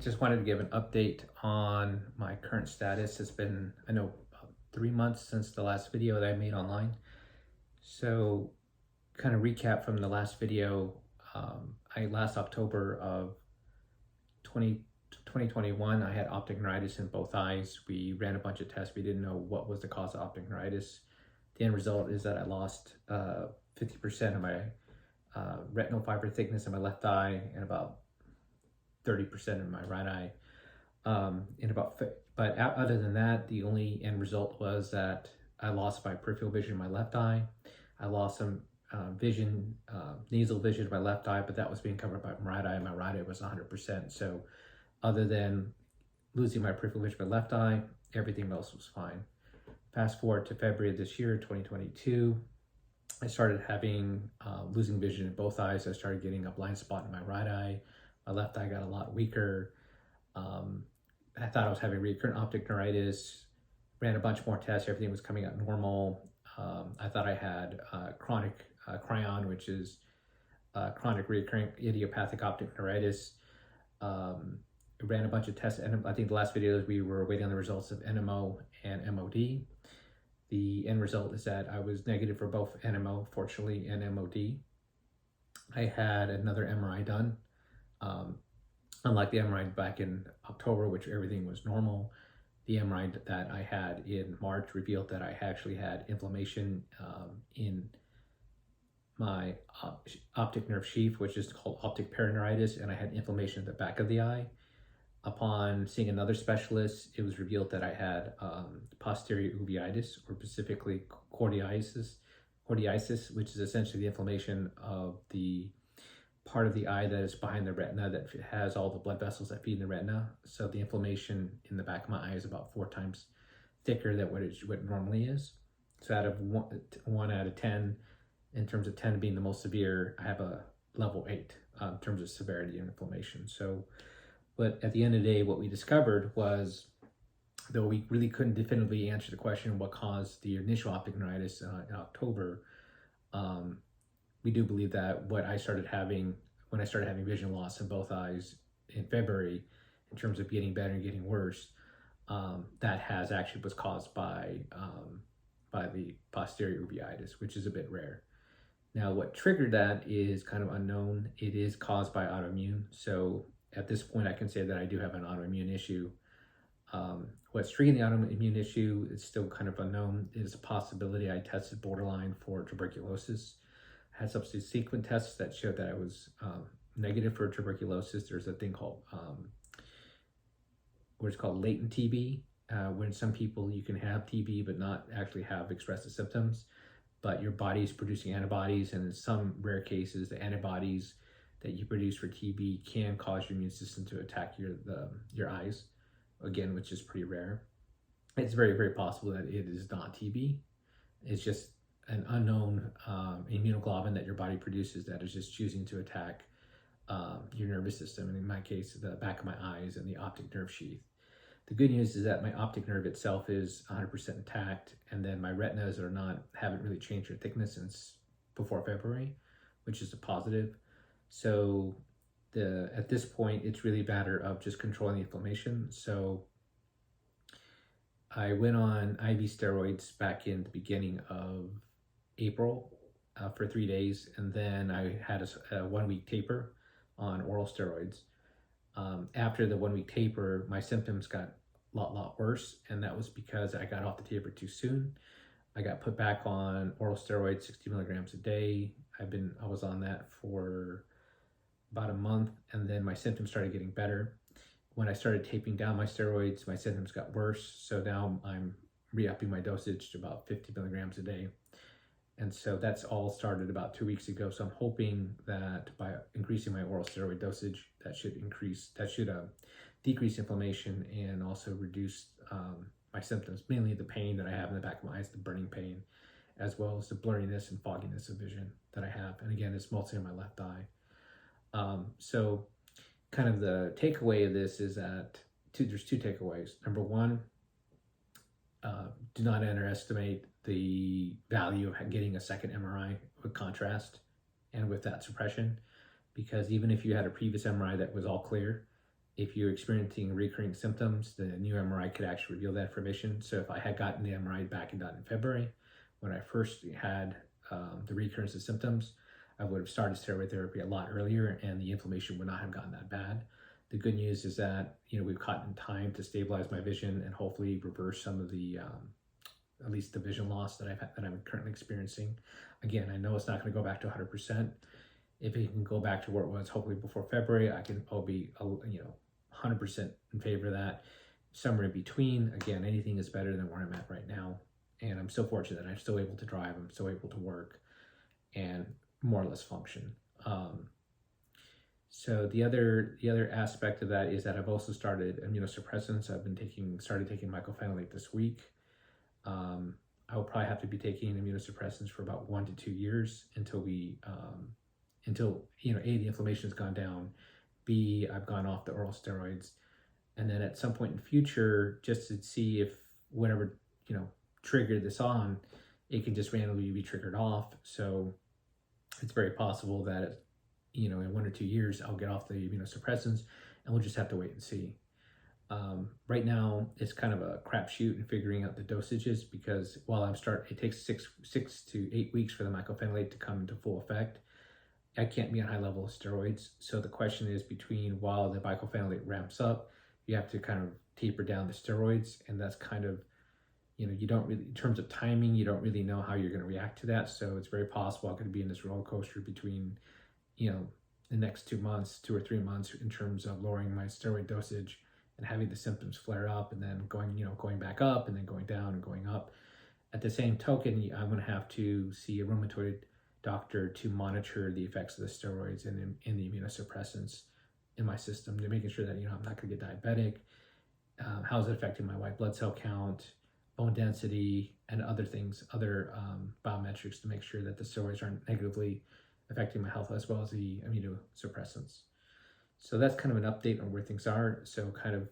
Just wanted to give an update on my current status. It's been, I know, about 3 months since the last video that I made online. So, kind of recap from the last video, last October of 2021, I had optic neuritis in both eyes. We ran a bunch of tests. We didn't know what was the cause of optic neuritis. The end result is that I lost 50% of my retinal fiber thickness in my left eye and about 30% in my right eye. But other than that, the only end result was that I lost my peripheral vision in my left eye. I lost some vision, nasal vision in my left eye, but that was being covered by my right eye. My right eye was 100%. So other than losing my peripheral vision in my left eye, everything else was fine. Fast forward to February of this year, 2022, I started having losing vision in both eyes. I started getting a blind spot in my right eye. My left eye got a lot weaker. I thought I was having recurrent optic neuritis. Ran a bunch more tests. Everything was coming out normal. I thought I had chronic CRION, which is chronic recurrent idiopathic optic neuritis. Ran a bunch of tests. And I think the last video we were waiting on the results of NMO and MOD. The end result is that I was negative for both NMO, fortunately, and MOD. I had another MRI done. Unlike the MRI back in October, which everything was normal, the MRI that I had in March revealed that I actually had inflammation in my optic nerve sheath, which is called optic paraneuritis, and I had inflammation at the back of the eye. Upon seeing another specialist, it was revealed that I had posterior uveitis, or specifically cortiasis, which is essentially the inflammation of the part of the eye that is behind the retina that has all the blood vessels that feed the retina. So the inflammation in the back of my eye is about 4 times thicker than what it normally is. So out of 1 out of 10, in terms of 10 being the most severe, I have a level 8 in terms of severity of inflammation. So, but at the end of the day, what we discovered was, though we really couldn't definitively answer the question what caused the initial optic neuritis in October, we do believe that when I started having vision loss in both eyes in February, in terms of getting better and getting worse, that was caused by the posterior uveitis, which is a bit rare. Now, what triggered that is kind of unknown. It is caused by autoimmune. So at this point, I can say that I do have an autoimmune issue. What's triggering the autoimmune issue is still kind of unknown. It is a possibility I tested borderline for tuberculosis. I had subsequent tests that showed that I was negative for tuberculosis. There's a thing called what is called latent TB, when some people you can have TB but not actually have expressive symptoms, but your body is producing antibodies, and in some rare cases, the antibodies that you produce for TB can cause your immune system to attack your eyes, again, which is pretty rare. It's very, very possible that it is not TB. It's just an unknown immunoglobulin that your body produces that is just choosing to attack your nervous system, and in my case, the back of my eyes and the optic nerve sheath. The good news is that my optic nerve itself is 100% intact, and then my retinas haven't really changed their thickness since before February, which is a positive. So at this point, it's really a matter of just controlling the inflammation. So I went on IV steroids back in the beginning of April for 3 days, and then I had a 1-week taper on oral steroids. After the 1-week taper, my symptoms got a lot worse, and that was because I got off the taper too soon. I got put back on oral steroids, 60 milligrams a day. I was on that for about a month, and then my symptoms started getting better. When I started taping down my steroids, my symptoms got worse. So now I'm re-upping my dosage to about 50 milligrams a day. And so that's all started about 2 weeks ago. So I'm hoping that by increasing my oral steroid dosage, that should decrease inflammation and also reduce my symptoms, mainly the pain that I have in the back of my eyes, the burning pain, as well as the blurriness and fogginess of vision that I have. And again, it's mostly in my left eye. So kind of the takeaway of this is that there's 2 takeaways. Number one, do not underestimate the value of getting a second MRI with contrast and with that suppression, because even if you had a previous MRI that was all clear, If you're experiencing recurring symptoms, the new MRI could actually reveal that information. So if I had gotten the MRI back and done in February, when I first had the recurrence of symptoms, I would have started steroid therapy a lot earlier and the inflammation would not have gotten that bad. The good news is that, we've gotten time to stabilize my vision and hopefully reverse some of the, at least the vision loss that I'm currently experiencing. Again, I know it's not going to go back to 100%. If it can go back to where it was, hopefully before February, I'll be, 100% in favor of that. Somewhere in between, again, anything is better than where I'm at right now. And I'm so fortunate that I'm still able to drive, I'm still able to work and more or less function. So the other aspect of that is that I've also started immunosuppressants. I've started taking mycophenolate this week. I will probably have to be taking immunosuppressants for about 1 to 2 years until A, the inflammation has gone down, B, I've gone off the oral steroids, and then at some point in the future, just to see if whatever triggered this on, it can just randomly be triggered off. So it's very possible that in 1 or 2 years I'll get off the immunosuppressants, and we'll just have to wait and see. Right now it's kind of a crapshoot in figuring out the dosages, because while it takes six to 8 weeks for the mycophenolate to come into full effect. I can't be on high level of steroids. So the question is, between while the mycophenolate ramps up, you have to kind of taper down the steroids. And that's kind of, you don't really, in terms of timing, you don't really know how you're going to react to that. So it's very possible I'm going to be in this roller coaster between, the next 2 months, 2 or 3 months, in terms of lowering my steroid dosage and having the symptoms flare up and then going back up and then going down and going up. At the same token, I'm going to have to see a rheumatoid doctor to monitor the effects of the steroids and the immunosuppressants in my system, to making sure that I'm not going to get diabetic. How is it affecting my white blood cell count, bone density, and other things, other biometrics, to make sure that the steroids aren't negatively affecting my health, as well as the immunosuppressants. So that's kind of an update on where things are. So kind of,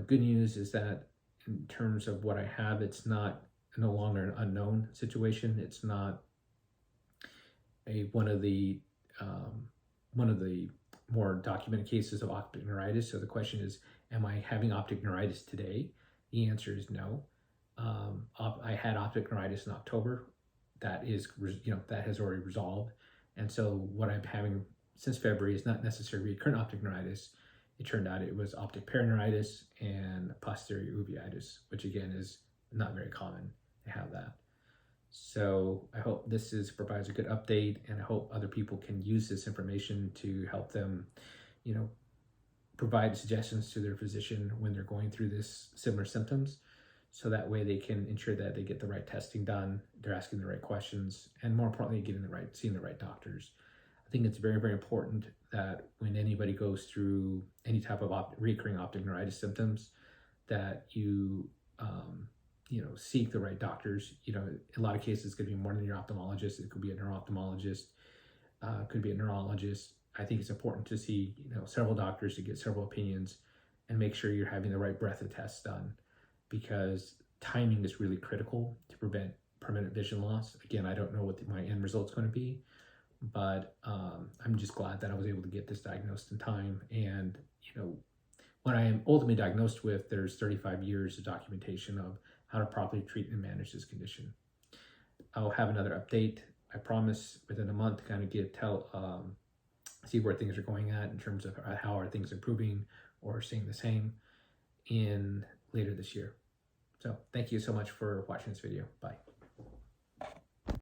good news is that in terms of what I have, it's no longer an unknown situation. It's not one of the more documented cases of optic neuritis. So the question is, am I having optic neuritis today? The answer is no. I had optic neuritis in October. That has already resolved. And so what I'm having since February is not necessarily recurrent optic neuritis. It turned out it was optic paraneuritis and posterior uveitis, which again is not very common to have that. So I hope this provides a good update, and I hope other people can use this information to help them, provide suggestions to their physician when they're going through this similar symptoms. So that way they can ensure that they get the right testing done, they're asking the right questions, and more importantly, seeing the right doctors. I think it's very, very important that when anybody goes through any type of recurring optic neuritis symptoms, that you seek the right doctors. In a lot of cases, it's going to be more than your ophthalmologist. It could be a neuro-ophthalmologist, could be a neurologist. I think it's important to see, several doctors to get several opinions and make sure you're having the right breadth of tests done, because timing is really critical to prevent permanent vision loss. Again, I don't know what my end result's going to be, but I'm just glad that I was able to get this diagnosed in time. And, when I am ultimately diagnosed with, there's 35 years of documentation of how to properly treat and manage this condition. I'll have another update, I promise, within a month, to kind of see where things are going at in terms of how are things improving or staying the same in later this year. So thank you so much for watching this video. Bye.